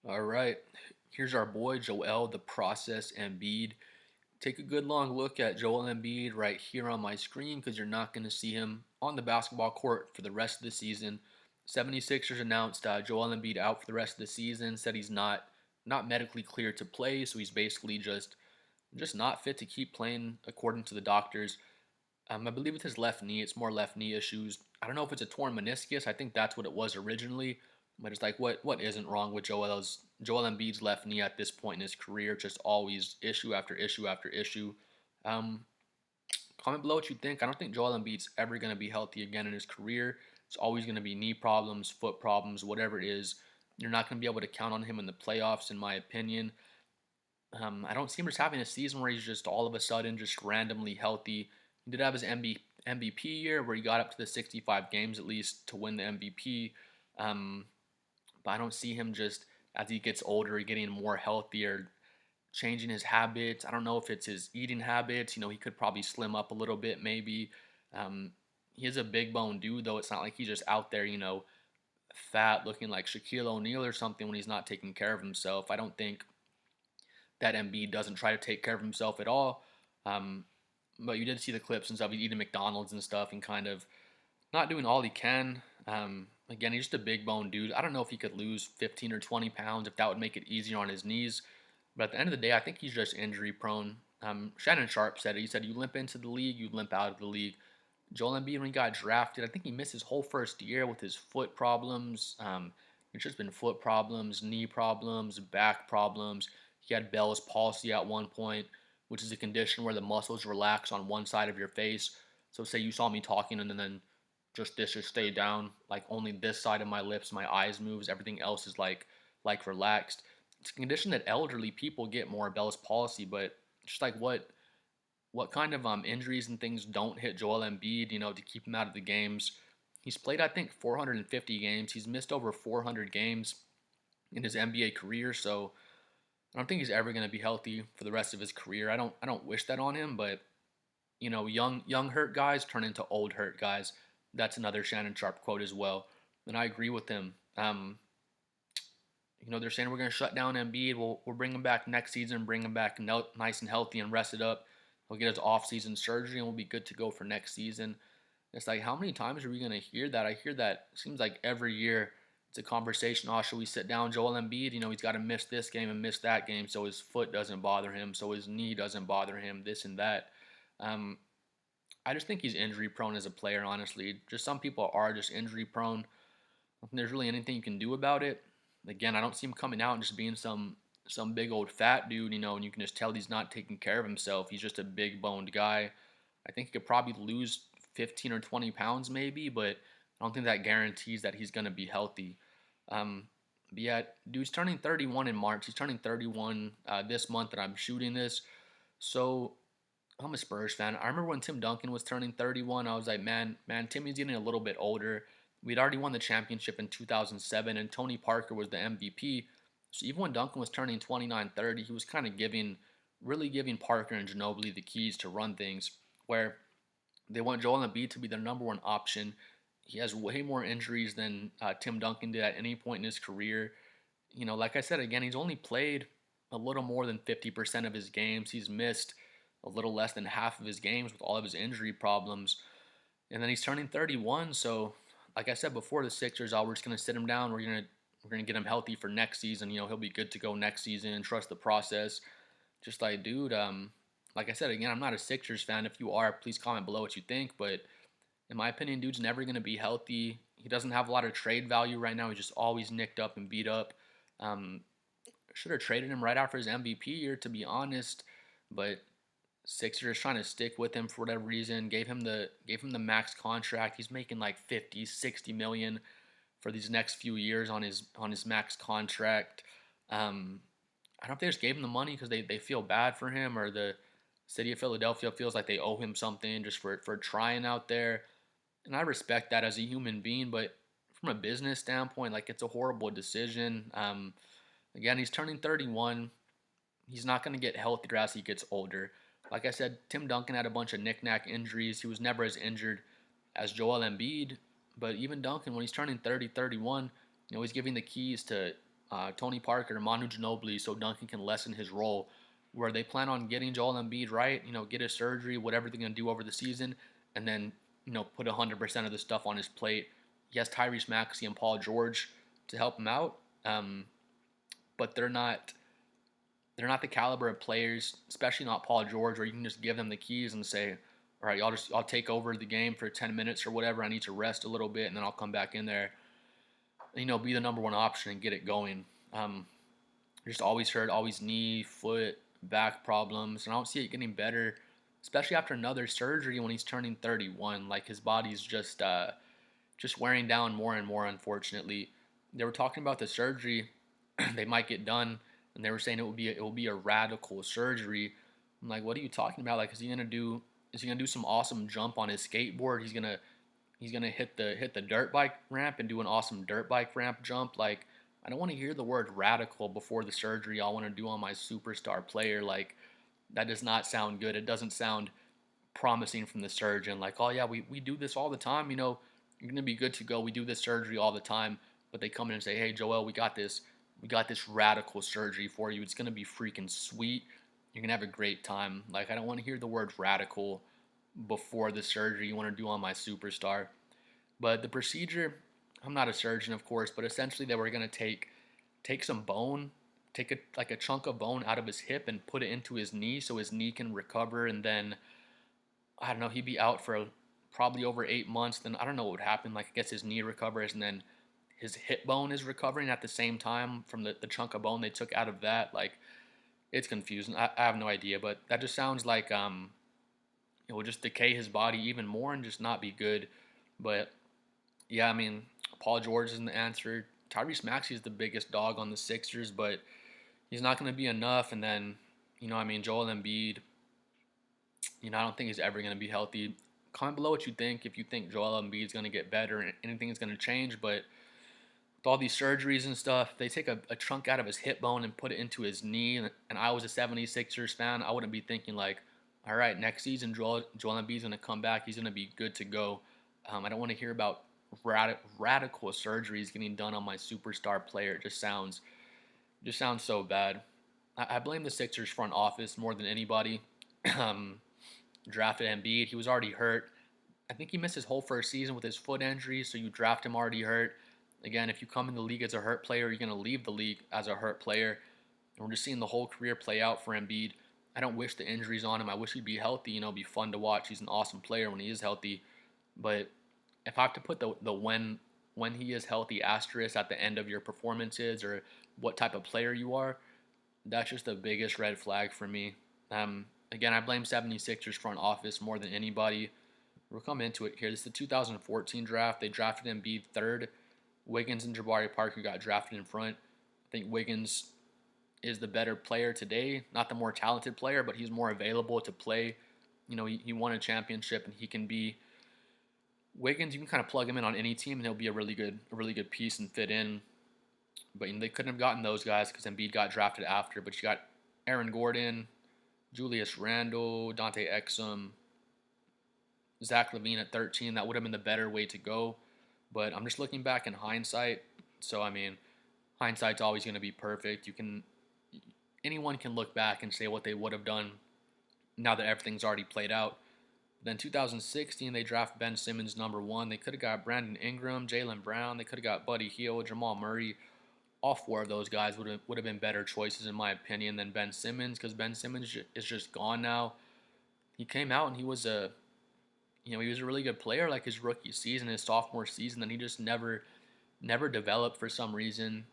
All right, here's our boy Joel the Process Embiid. Take a good long look at Joel Embiid right here on my screen because you're not going to see him on the basketball court for the rest of the season. 76ers announced Joel Embiid out for the rest of the season, said he's not medically cleared to play, so he's basically just not fit to keep playing according to the doctors. I believe with his left knee, it's more left knee issues. I don't know if it's a torn meniscus. I think that's what it was originally, but it's like what isn't wrong with Joel Embiid's left knee at this point in his career? Just always issue after issue after issue. Um, Comment below what you think. I don't think Joel Embiid's ever going to be healthy again in his career. It's always going to be knee problems, foot problems, whatever it is. You're not going to be able to count on him in the playoffs, in my opinion. I don't see him just having a season where he's just all of a sudden just randomly healthy. He did have his MVP year where he got up to the 65 games at least to win the MVP. Um, but I don't see him just as he gets older, getting more healthier, changing his habits. I don't know if it's his eating habits. He could probably slim up a little bit maybe. Um, he is a big bone dude though. It's not like he's just out there, fat looking like Shaquille O'Neal or something when he's not taking care of himself. I don't think that Embiid doesn't try to take care of himself at all. Um, but you did see the clips and stuff. He's eating McDonald's and stuff and kind of not doing all he can. Again, he's just a big bone dude. I don't know if he could lose 15 or 20 pounds, if that would make it easier on his knees. But at the end of the day, I think he's just injury prone. Shannon Sharp said it. He said, you limp into the league, you limp out of the league. Joel Embiid, when he got drafted, I think he missed his whole first year with his foot problems. It's just been foot problems, knee problems, back problems. He had Bell's palsy at one point, which is a condition where the muscles relax on one side of your face. So say you saw me talking and then just this just stay down, like only this side of my lips, my eyes moves, everything else is like relaxed. It's a condition that elderly people get more, Bell's palsy, but just like what kind of injuries and things don't hit Joel Embiid, to keep him out of the games. He's played, I think, 450 games. He's missed over 400 games in his NBA career, so I don't think he's ever going to be healthy for the rest of his career. I don't wish that on him, but young hurt guys turn into old hurt guys. That's another Shannon Sharp quote as well, and I agree with him. They're saying we're going to shut down Embiid. We'll bring him back next season, bring him back nice and healthy and rested up. He'll get his off-season surgery and we'll be good to go for next season. It's like, how many times are we going to hear that? I hear that, it seems like every year it's a conversation. Oh, should we sit down Joel Embiid? He's got to miss this game and miss that game so his foot doesn't bother him, so his knee doesn't bother him, this and that. Um, I just think he's injury prone as a player, honestly. Just some people are just injury prone. I don't think there's really anything you can do about it. Again, I don't see him coming out and just being some big old fat dude, and you can just tell he's not taking care of himself. He's just a big boned guy. I think he could probably lose 15 or 20 pounds maybe, but I don't think that guarantees that he's going to be healthy. But yeah, dude's turning 31 in March. He's turning 31 this month that I'm shooting this. So I'm a Spurs fan. I remember when Tim Duncan was turning 31, I was like, man, Timmy's getting a little bit older. We'd already won the championship in 2007, and Tony Parker was the MVP. So even when Duncan was turning 29, 30, he was kind of really giving Parker and Ginobili the keys to run things, where they want Joel Embiid to be their number one option. He has way more injuries than Tim Duncan did at any point in his career. Like I said, again, he's only played a little more than 50% of his games. He's missed a little less than half of his games with all of his injury problems. And then he's turning 31, so like I said before, the Sixers, we're just gonna sit him down. We're gonna get him healthy for next season. He'll be good to go next season and trust the process. Just like, dude, like I said again, I'm not a Sixers fan. If you are, please comment below what you think. But in my opinion, dude's never gonna be healthy. He doesn't have a lot of trade value right now. He's just always nicked up and beat up. Um, should have traded him right after his MVP year, to be honest. But Sixers trying to stick with him for whatever reason. Gave him the max contract. He's making like 50, 60 million for these next few years on his max contract. I don't know if they just gave him the money because they feel bad for him, or the city of Philadelphia feels like they owe him something just for trying out there. And I respect that as a human being, but from a business standpoint, like, it's a horrible decision. Again, he's turning 31. He's not going to get healthier as he gets older. Like I said, Tim Duncan had a bunch of knick-knack injuries. He was never as injured as Joel Embiid. But even Duncan, when he's turning 30, 31, he's giving the keys to Tony Parker, Manu Ginobili, so Duncan can lessen his role. Where they plan on getting Joel Embiid right, get his surgery, whatever they're gonna do over the season, and then put 100% of the stuff on his plate. He has Tyrese Maxey and Paul George to help him out, but they're not the caliber of players, especially not Paul George, where you can just give them the keys and say, all right, I'll take over the game for 10 minutes or whatever. I need to rest a little bit, and then I'll come back in there, be the number one option and get it going. Just always hurt, always knee, foot, back problems, and I don't see it getting better, especially after another surgery when he's turning 31. Like his body's just wearing down more and more. Unfortunately, they were talking about the surgery they might get done, and they were saying it will be a radical surgery. I'm like, what are you talking about? Like, is he gonna do some awesome jump on his skateboard? He's gonna hit the dirt bike ramp and do an awesome dirt bike ramp jump. Like, I don't want to hear the word radical before the surgery I want to do on my superstar player. Like, that does not sound good. It doesn't sound promising from the surgeon. Like, oh yeah, we do this all the time. You're gonna be good to go. We do this surgery all the time. But they come in and say, hey Joel, we got this. We got this radical surgery for you. It's gonna be freaking sweet. You're gonna have a great time. Like, I don't want to hear the word radical before the surgery you want to do on my superstar. But the procedure, I'm not a surgeon, of course, but essentially they were gonna take some bone, take a chunk of bone out of his hip and put it into his knee so his knee can recover, and then I don't know, he'd be out for probably over 8 months. Then I don't know what would happen. Like, I guess his knee recovers, and then his hip bone is recovering at the same time from the chunk of bone they took out of that. Like, it's confusing. I have no idea, but that just sounds like it will just decay his body even more and just not be good. But yeah, I mean, Paul George isn't the answer. Tyrese Maxey is the biggest dog on the Sixers, but he's not going to be enough. And then, I mean, Joel Embiid, I don't think he's ever going to be healthy. Comment below what you think. If you think Joel Embiid is going to get better and anything is going to change, but with all these surgeries and stuff, they take a chunk out of his hip bone and put it into his knee. And I was a 76ers fan. I wouldn't be thinking like, all right, next season Joel Embiid's going to come back. He's going to be good to go. I don't want to hear about radical surgeries getting done on my superstar player. It just sounds so bad. I blame the Sixers front office more than anybody. Drafted Embiid. He was already hurt. I think he missed his whole first season with his foot injury, so you draft him already hurt. Again, if you come in the league as a hurt player, you're going to leave the league as a hurt player. And we're just seeing the whole career play out for Embiid. I don't wish the injuries on him. I wish he'd be healthy, be fun to watch. He's an awesome player when he is healthy. But if I have to put the when he is healthy asterisk at the end of your performances or what type of player you are, that's just the biggest red flag for me. Again, I blame 76ers front office more than anybody. We'll come into it here. This is the 2014 draft. They drafted Embiid third. Wiggins and Jabari Parker got drafted in front. I think Wiggins is the better player today. Not the more talented player, but he's more available to play. He won a championship, and he can be Wiggins. You can kind of plug him in on any team, and he'll be a really good piece and fit in. But they couldn't have gotten those guys because Embiid got drafted after. But you got Aaron Gordon, Julius Randle, Dante Exum, Zach LaVine at 13. That would have been the better way to go. But I'm just looking back in hindsight. So, I mean, hindsight's always going to be perfect. Anyone can look back and say what they would have done now that everything's already played out. Then 2016, they draft Ben Simmons number 1. They could have got Brandon Ingram, Jaylen Brown. They could have got Buddy Hield, Jamal Murray. All 4 of those guys would have been better choices, in my opinion, than Ben Simmons, because Ben Simmons is just gone now. He came out and he was a really good player like his rookie season, his sophomore season, and he just never developed for some reason.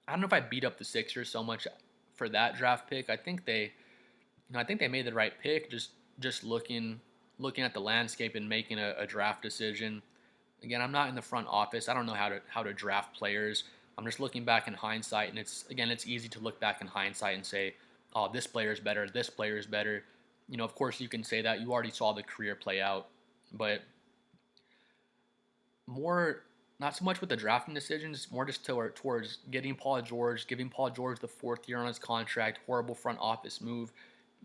I don't know if I beat up the Sixers so much for that draft pick. I think they made the right pick, just looking at the landscape and making a draft decision. Again, I'm not in the front office. I don't know how to draft players. I'm just looking back in hindsight, and it's easy to look back in hindsight and say, oh, this player is better, this player is better. Of course you can say that. You already saw the career play out. But more, not so much with the drafting decisions, more just towards giving Paul George the 4th year on his contract, horrible front office move.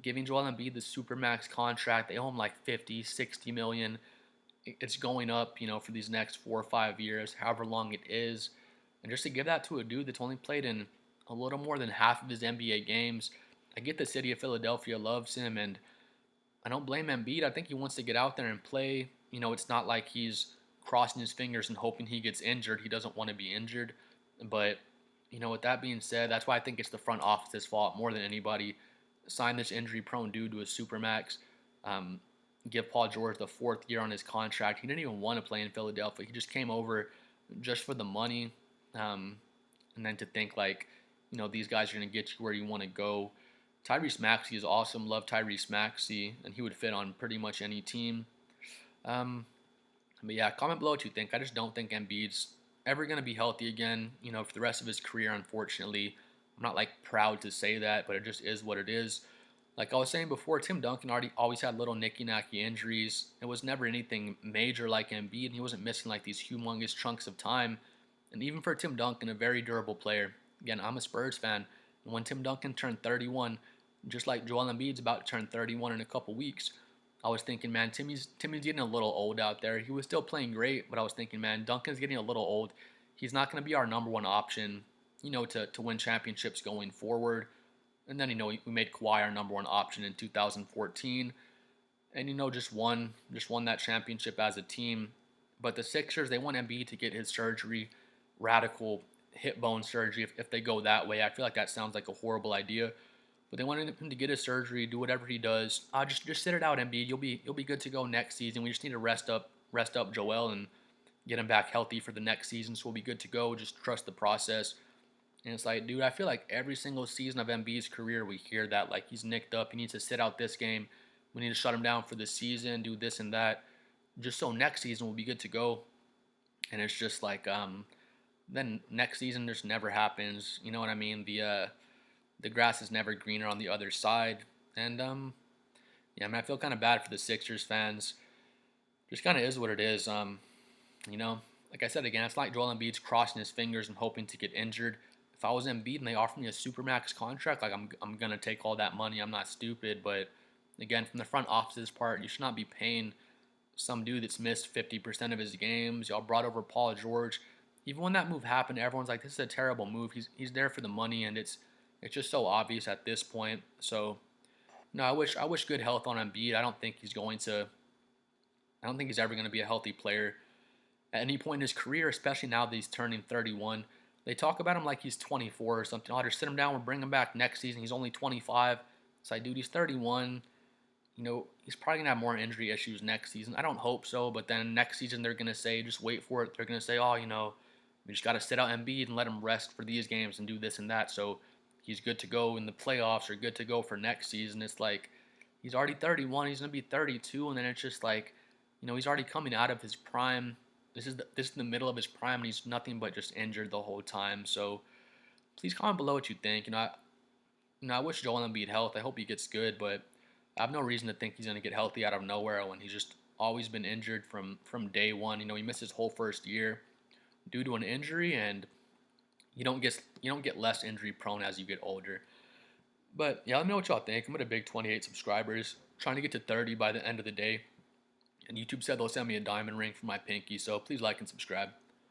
Giving Joel Embiid the supermax contract. They owe him like 50, 60 million. It's going up, for these next 4 or 5 years, however long it is. And just to give that to a dude that's only played in a little more than half of his NBA games, I get the city of Philadelphia loves him, and I don't blame Embiid. I think he wants to get out there and play. It's not like he's crossing his fingers and hoping he gets injured. He doesn't want to be injured. But, with that being said, that's why I think it's the front office's fault more than anybody. Sign this injury prone dude to a supermax. Um, Give Paul George the fourth year on his contract. He didn't even want to play in Philadelphia. He just came over just for the money. Um, and then to think like, these guys are going to get you where you want to go. Tyrese Maxey is awesome. Love Tyrese Maxey, and he would fit on pretty much any team. Um, but yeah, comment below what you think. I just don't think Embiid's ever going to be healthy again, for the rest of his career, unfortunately. I'm not like proud to say that, but it just is what it is. Like I was saying before, Tim Duncan always had little nicky-nacky injuries. It was never anything major like Embiid, and he wasn't missing like these humongous chunks of time. And even for Tim Duncan, a very durable player. Again, I'm a Spurs fan. And when Tim Duncan turned 31, just like Joel Embiid's about to turn 31 in a couple weeks, I was thinking, man, Timmy's getting a little old out there. He was still playing great, but I was thinking, man, Duncan's getting a little old. He's not going to be our number one option, to win championships going forward. And then, we made Kawhi our number one option in 2014. And, just won that championship as a team. But the Sixers, they want Embiid to get his surgery, radical hip bone surgery, if they go that way. I feel like that sounds like a horrible idea. But they wanted him to get his surgery, do whatever he does. Just sit it out, Embiid. You'll be good to go next season. We just need to rest up Joel and get him back healthy for the next season. So we'll be good to go. Just trust the process. And it's like, dude, I feel like every single season of Embiid's career, we hear that like he's nicked up. He needs to sit out this game. We need to shut him down for the season. Do this and that, just so next season we'll be good to go. And it's just like, then next season just never happens. You know what I mean? The grass is never greener on the other side. And yeah, I mean, I feel kind of bad for the Sixers fans. Just kind of is what it is. Like I said again, it's like Joel Embiid's crossing his fingers and hoping to get injured. If I was Embiid and they offered me a supermax contract, like I'm gonna take all that money. I'm not stupid, but again, from the front office's part, you should not be paying some dude that's missed 50% of his games. Y'all brought over Paul George. Even when that move happened, everyone's like, "This is a terrible move." He's there for the money, and it's just so obvious at this point. So, no, I wish good health on Embiid. I don't think he's going to. I don't think he's ever going to be a healthy player at any point in his career, especially now that he's turning 31. They talk about him like he's 24 or something. I'll just sit him down. We'll bring him back next season. He's only 25. It's like, dude, he's 31. He's probably going to have more injury issues next season. I don't hope so, but then next season they're going to say, just wait for it. They're going to say, oh, we just got to sit out Embiid and let him rest for these games and do this and that. So he's good to go in the playoffs or good to go for next season. It's like he's already 31. He's going to be 32. And then it's just like, he's already coming out of his prime. This is the middle of his prime, and he's nothing but just injured the whole time. So please comment below what you think. I wish Joel Embiid health. I hope he gets good, but I have no reason to think he's going to get healthy out of nowhere when he's just always been injured from day one. He missed his whole first year due to an injury, and you don't get less injury prone as you get older. But yeah, let me know what y'all think. I'm at a big 28 subscribers, trying to get to 30 by the end of the day. And YouTube said they'll send me a diamond ring for my pinky, so please like and subscribe.